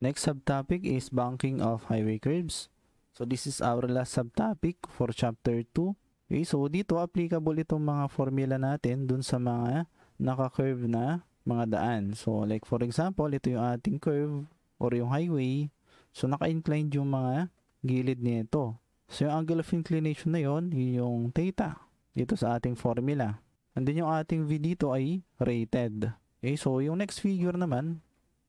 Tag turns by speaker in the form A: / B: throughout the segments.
A: Next subtopic is banking of highway curves. So this is our last subtopic for chapter 2. Okay, so dito applicable itong mga formula natin dun sa mga naka-curve na mga daan. So like for example, ito yung ating curve or yung highway. So naka-inclined yung mga gilid nito. So yung angle of inclination na yon, yung theta dito sa ating formula. And then yung ating V dito ay rated. Okay, so yung next figure naman,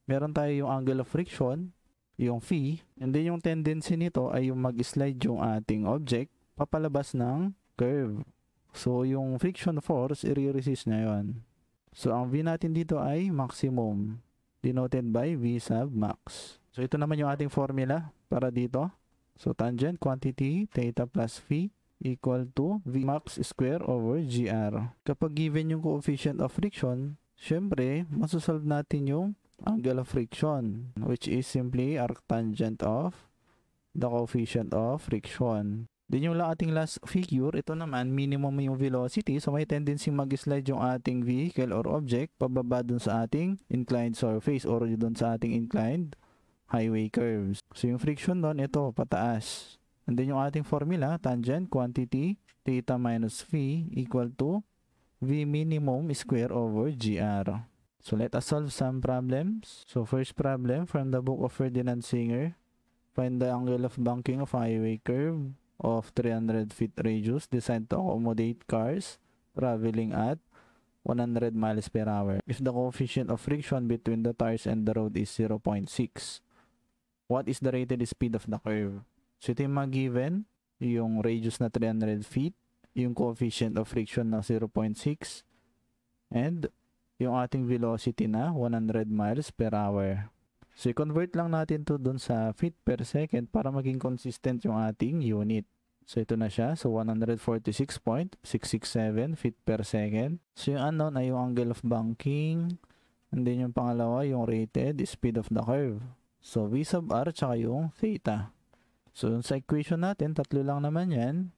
A: meron tayo yung angle of friction, yung phi, and then yung tendency nito ay yung mag-slide yung ating object papalabas ng curve. So yung friction force, i-resist na yon. So ang V natin dito ay maximum, denoted by V sub max. So ito naman yung ating formula para dito. So tangent quantity theta plus phi equal to V max square over GR. Kapag given yung coefficient of friction, syempre, masosolve natin yung angle of friction, which is simply arctangent of the coefficient of friction. Then yung ating last figure, ito naman, minimum yung velocity. So may tendency mag-slide yung ating vehicle or object pababa dun sa ating inclined surface or dun sa ating inclined highway curves. So yung friction doon, ito, pataas. And then yung ating formula, tangent quantity theta minus phi equal to V minimum square over GR. So let us solve some problems. So first problem from the book of Ferdinand Singer. Find the angle of banking of highway curve of 300 feet radius designed to accommodate cars traveling at 100 miles per hour. If the coefficient of friction between the tires and the road is 0.6, what is the rated speed of the curve? So ito yung mga given, yung radius na 300 feet, yung coefficient of friction na 0.6, and yung ating velocity na 100 miles per hour. So, i-convert lang natin to dun sa feet per second para maging consistent yung ating unit. So, ito na siya. So, 146.667 feet per second. So, yung unknown ay yung angle of banking. And then yung pangalawa, yung rated speed of the curve. So, V sub R tsaka yung theta. So, sa equation natin, tatlo lang naman yan.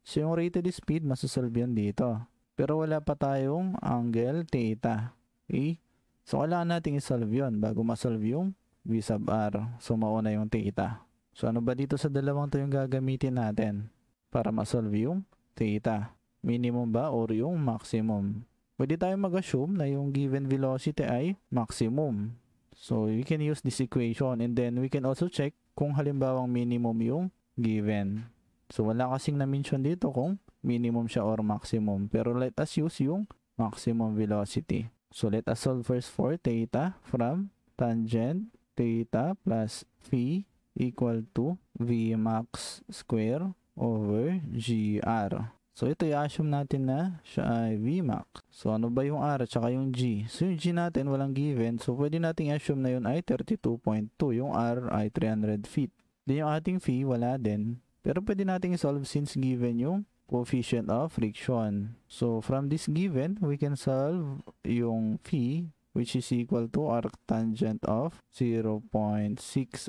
A: So, yung rated speed, masasolve yan dito. Pero wala pa tayong angle theta. Okay? So, kailangan natin i-solve yun bago ma-solve yung V sub R. So, mauna yung theta. So, ano ba dito sa dalawang to yung gagamitin natin para ma-solve yung theta? Minimum ba or yung maximum? Pwede tayo mag-assume na yung given velocity ay maximum. So, we can use this equation and then we can also check kung halimbawang minimum yung given. So, wala kasing na-mention dito kung minimum siya or maximum. Pero let us use yung maximum velocity. So, let us solve first for theta from tangent theta plus phi equal to V max square over GR. So, ito i-assume natin na siya ay V max. So, ano ba yung R at saka yung G? So, yung G natin walang given. So, pwede natin i-assume na yun ay 32.2. Yung R ay 300 feet. Then, yung ating phi wala din. Pero pwede natin i-solve since given yung coefficient of friction. So, from this given, we can solve yung phi which is equal to arctangent of 0.6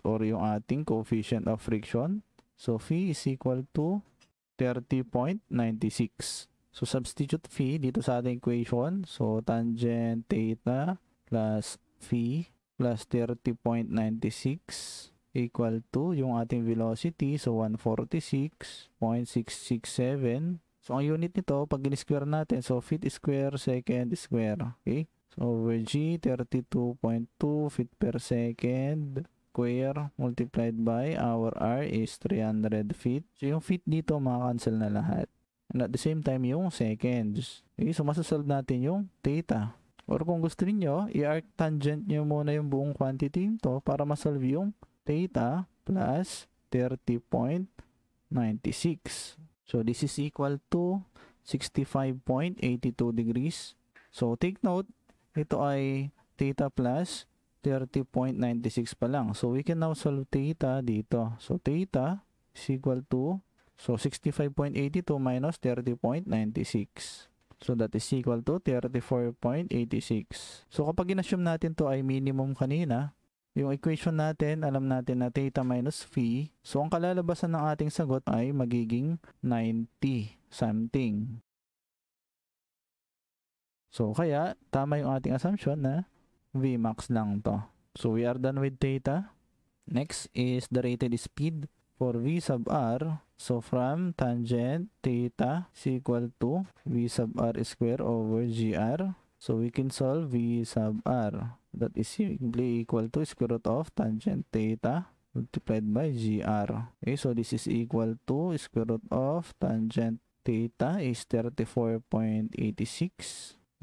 A: or yung ating coefficient of friction. So, phi is equal to 30.96. So, substitute phi dito sa ating equation. So, tangent theta plus phi plus 30.96 equal to yung ating velocity. So, 146.667. So, ang unit nito, pag in-square natin, so, feet square, second square. Okay? So, over G, 32.2 feet per second square multiplied by our R is 300 feet. So, yung feet dito, makakancel na lahat. And at the same time, yung seconds. Okay? So, masasolve natin yung theta. Or kung gusto niyo i-arctangent nyo muna yung buong quantity nito para masolve yung theta plus 30.96. So, this is equal to 65.82 degrees. So, take note, ito ay theta plus 30.96 pa lang. So, we can now solve theta dito. So, theta is equal to 65.82 minus 30.96. So, that is equal to 34.86. So, kapag in-assume natin to ay minimum kanina, yung equation natin, alam natin na theta minus phi. So, ang kalalabasan ng ating sagot ay magiging 90 something. So, kaya, tama yung ating assumption na V max lang to. So, we are done with theta. Next is the rated speed for V sub r. So from tangent theta is equal to V sub r square over gr. So we can solve V sub r. That is simply equal to square root of tangent theta multiplied by gr. Okay, so this is equal to square root of tangent theta is 34.86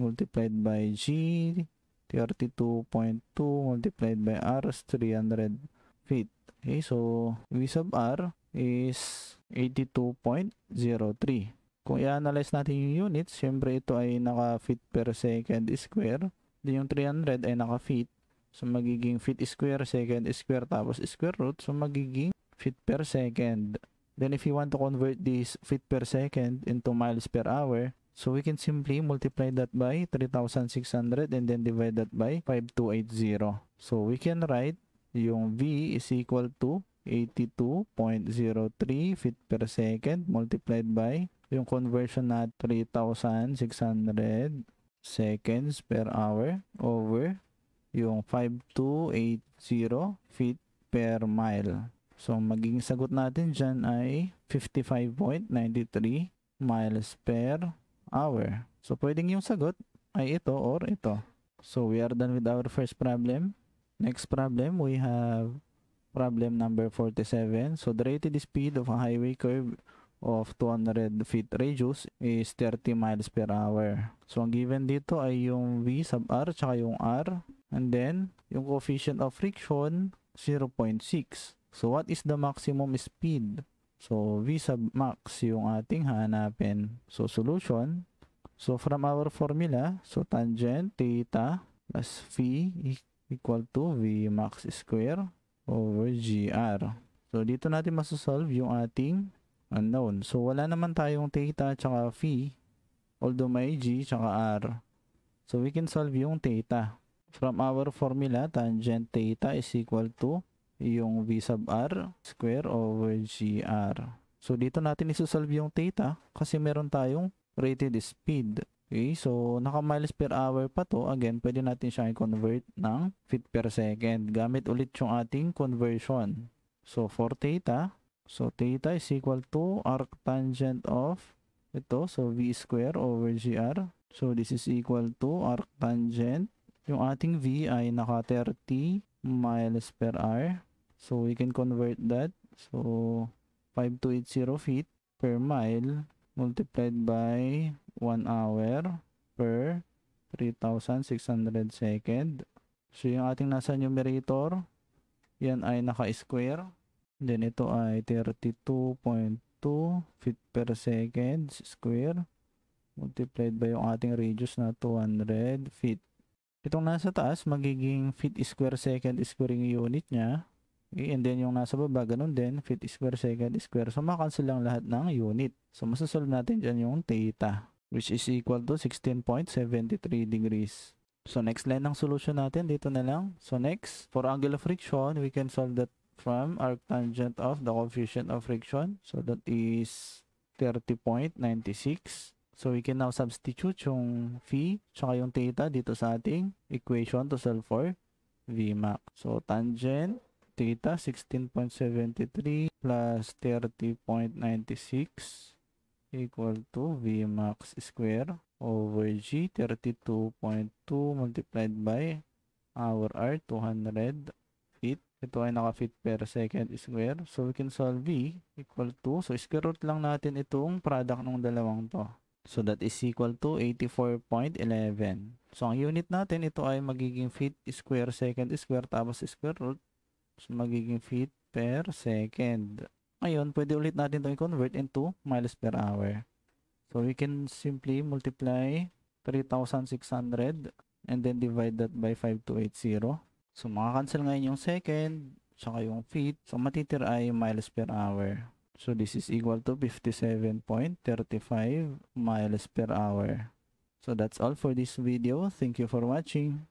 A: multiplied by g 32.2 multiplied by r is 300 feet. Okay, so V sub r is 82.03. Kung i-analyze natin yung units, syempre ito ay naka-feet per second square. Then yung 300 ay naka-feet. So magiging feet square, second square, tapos square root. So magiging feet per second. Then if you want to convert this feet per second into miles per hour, so we can simply multiply that by 3,600 and then divide that by 5280. So we can write yung V is equal to 82.03 feet per second multiplied by yung conversion na 3,600 seconds per hour over yung 5280 feet per mile. So magiging sagot natin dyan ay 55.93 miles per hour. So pwedeng yung sagot ay ito or ito. So we are done with our first problem. Next problem, we have problem number 47. So the rated speed of a highway curve of 200 feet radius is 30 miles per hour. So ang given dito ay yung V sub r tsaka yung r, and then yung coefficient of friction 0.6. So what is the maximum speed? So V sub max yung ating hanapin. So solution, so from our formula, so tangent theta plus phi equal to V max square over gr. So dito natin masasolve yung ating unknown. So wala naman tayong theta tsaka phi, although may g tsaka r. So we can solve yung theta. From our formula, tangent theta is equal to yung V sub r square over gr. So dito natin isosolve yung theta kasi meron tayong rated speed. Okay, so naka miles per hour pa to. Again, pwede natin siyang i-convert ng feet per second gamit ulit yung ating conversion. So for theta, so theta is equal to arctangent of ito, so V square over gr. So this is equal to arctangent. Yung ating V ay naka 30 miles per hour. So we can convert that. So 5280 feet per mile multiplied by 1 hour per 3,600 second. So yung ating nasa numerator, yan ay naka-square. Then ito ay 32.2 feet per second square multiplied by yung ating radius na 200 feet. Itong nasa taas, magiging feet square second square yung unit niya. Okay, and then yung nasa baba, ganun din, feet square second square. So makancel lang lahat ng unit. So masasolve natin dyan yung theta, which is equal to 16.73 degrees. So next line ng solution natin, dito na lang. So next, for angle of friction, we can solve that from arctangent of the coefficient of friction. So that is 30.96. So we can now substitute yung phi tsaka yung theta dito sa ating equation to solve for Vmax. So tangent theta 16.73 plus 30.96 equal to Vmax square over g 32.2 multiplied by our r 200 feet. Ito ay naka-feet per second square. So we can solve V equal to, so square root lang natin itong product ng dalawang to. So that is equal to 84.11. So ang unit natin, ito ay magiging feet square second square tapos square root. So magiging feet per second. Ngayon, pwede ulit natin ito i-convert into miles per hour. So we can simply multiply 3,600 and then divide that by 5280. So makakancel ngayon yung second tsaka yung feet. So matitira ay miles per hour. So this is equal to 57.35 miles per hour. So that's all for this video. Thank you for watching.